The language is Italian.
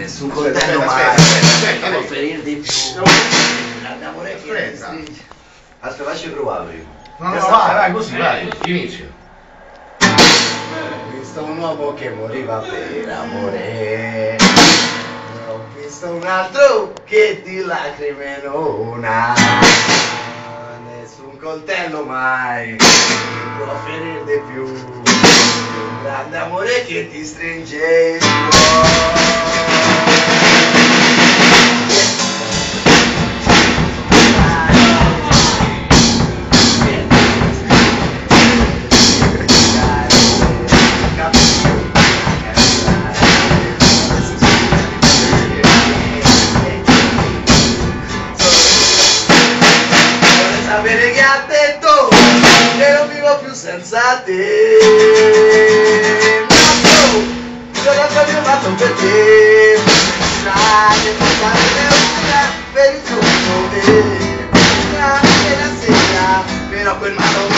nessun coltello mai può ferire di più. L'amore che stringe. Aspetta, facci provare prima. No, vai, così, vai, inizio. Ho visto un uomo che moriva per amore. Ho visto un altro che di lacrime non ha. Nessun coltello mai può ferire di più. Un grande amore che ti stringe il cuore. Sapere che ha detto che non vivo più senza te. Io l'ho proprio fatto per te. Che portare una per il giorno una e la sera. Però quel malo